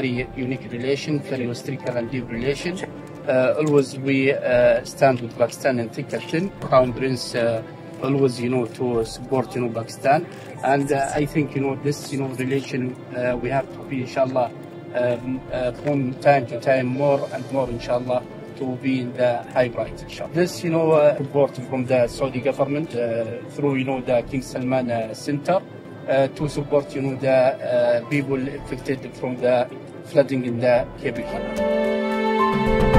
very unique relation, very historical and deep relation. Always we stand with Pakistan in thick and thin. Crown Prince always, to support, Pakistan. And I think, this, relation we have to be, inshallah, from time to time, more and more, inshallah, to be in the high right, inshallah. This, support from the Saudi government through, the King Salman Center to support, the people affected from the flooding in the KPK.